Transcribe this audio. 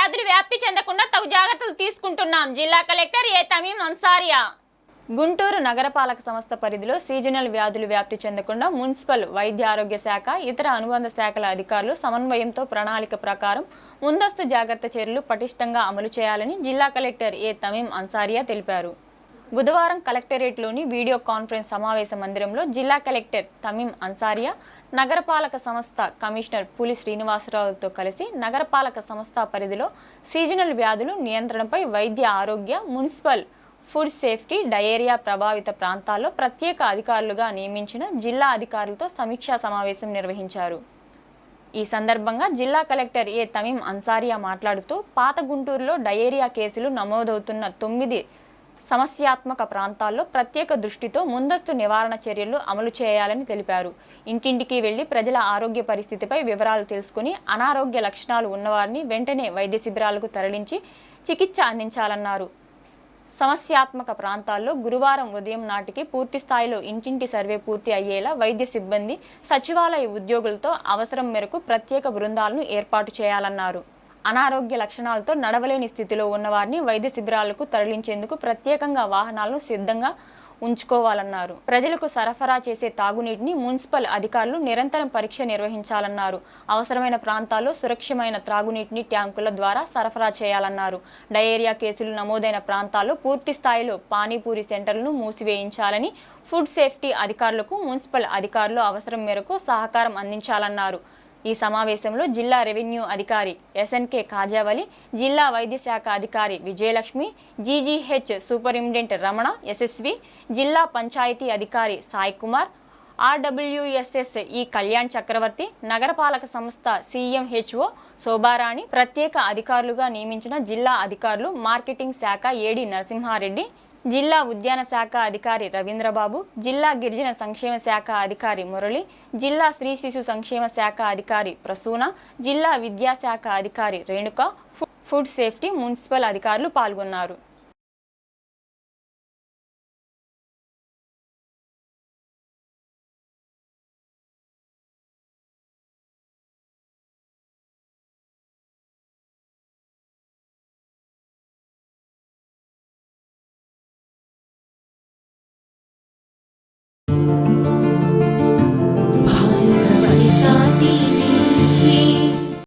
వ్యాధులు వ్యాప్తి చెందకుండా తగు జాగ్రత్తలు తీసుకుంటున్నాం. జిల్లా కలెక్టర్ ఏ తమీం అన్సారియా. గుంటూరు నగరపాలక సంస్థ పరిధిలో సీజనల్ వ్యాధులు వ్యాప్తి చెందకుండా మున్సిపల్ వైద్య ఆరోగ్య శాఖ ఇతర అనుబంధ శాఖల అధికారులు సమన్వయంతో ప్రణాళిక ప్రకారం ముందస్తు జాగ్రత్త చర్యలు పటిష్టంగా అమలు చేయాలని జిల్లా కలెక్టర్ ఏ తమీం అన్సారియా తెలిపారు. బుధవారం కలెక్టరేట్లోని వీడియో కాన్ఫరెన్స్ సమావేశ మందిరంలో జిల్లా కలెక్టర్ తమీం అన్సారియా నగరపాలక సంస్థ కమిషనర్ పులి శ్రీనివాసరావుతో కలిసి నగరపాలక సంస్థ పరిధిలో సీజనల్ వ్యాధులు నియంత్రణపై వైద్య ఆరోగ్య, మున్సిపల్, ఫుడ్ సేఫ్టీ, డయేరియా ప్రభావిత ప్రాంతాల్లో ప్రత్యేక అధికారులుగా నియమించిన జిల్లా అధికారులతో సమీక్షా సమావేశం నిర్వహించారు. ఈ సందర్భంగా జిల్లా కలెక్టర్ ఏ తమీం అన్సారియా మాట్లాడుతూ పాత గుంటూరులో డయేరియా కేసులు నమోదవుతున్న 9 సమస్యాత్మక ప్రాంతాల్లో ప్రత్యేక దృష్టితో ముందస్తు నివారణ చర్యలు అమలు చేయాలని తెలిపారు. ఇంటింటికి వెళ్లి ప్రజల ఆరోగ్య పరిస్థితిపై వివరాలు తెలుసుకుని అనారోగ్య లక్షణాలు ఉన్నవారిని వెంటనే వైద్య శిబిరాలకు తరలించి చికిత్స అందించాలన్నారు. సమస్యాత్మక ప్రాంతాల్లో గురువారం ఉదయం నాటికి పూర్తి స్థాయిలో ఇంటింటి సర్వే పూర్తి అయ్యేలా వైద్య సిబ్బంది, సచివాలయ ఉద్యోగులతో అవసరం మేరకు ప్రత్యేక బృందాలను ఏర్పాటు చేయాలన్నారు. అనారోగ్య లక్షణాలతో నడవలేని స్థితిలో ఉన్నవారిని వైద్య శిబిరాలకు తరలించేందుకు ప్రత్యేకంగా వాహనాలను సిద్ధంగా ఉంచుకోవాలన్నారు. ప్రజలకు సరఫరా చేసే తాగునీటిని మున్సిపల్ అధికారులు నిరంతరం పరీక్ష నిర్వహించాలన్నారు. అవసరమైన ప్రాంతాల్లో సురక్షితమైన త్రాగునీటిని ట్యాంకుల ద్వారా సరఫరా చేయాలన్నారు. డయేరియా కేసులు నమోదైన ప్రాంతాల్లో పూర్తి స్థాయిలో పానీపూరి సెంటర్లను మూసివేయించాలని, ఫుడ్ సేఫ్టీ అధికారులకు మున్సిపల్ అధికారులు అవసరం మేరకు సహకారం అందించాలన్నారు. ఈ సమావేశంలో జిల్లా రెవెన్యూ అధికారి ఎస్ఎన్కే కాజావలి, జిల్లా వైద్య శాఖ అధికారి Vijayalakshmi, GGH superintendent Ramana SSV, జిల్లా పంచాయతీ అధికారి సాయి కుమార్, ఆర్డబ్ల్యూఎస్ఎస్ ఈ కళ్యాణ్ చక్రవర్తి, నగరపాలక సంస్థ సీఎంహెచ్ఓ శోభారాణి, ప్రత్యేక అధికారులుగా నియమించిన జిల్లా అధికారులు, మార్కెటింగ్ శాఖ ఏడి నరసింహారెడ్డి, జిల్లా ఉద్యాన శాఖ అధికారి రవీంద్రబాబు, జిల్లా గిరిజన సంక్షేమ శాఖ అధికారి మురళి, జిల్లా స్త్రీ శిశు సంక్షేమ శాఖ అధికారి ప్రసూన, జిల్లా విద్యాశాఖ అధికారి రేణుక, ఫుడ్ సేఫ్టీ, మున్సిపల్ అధికారులు పాల్గొన్నారు.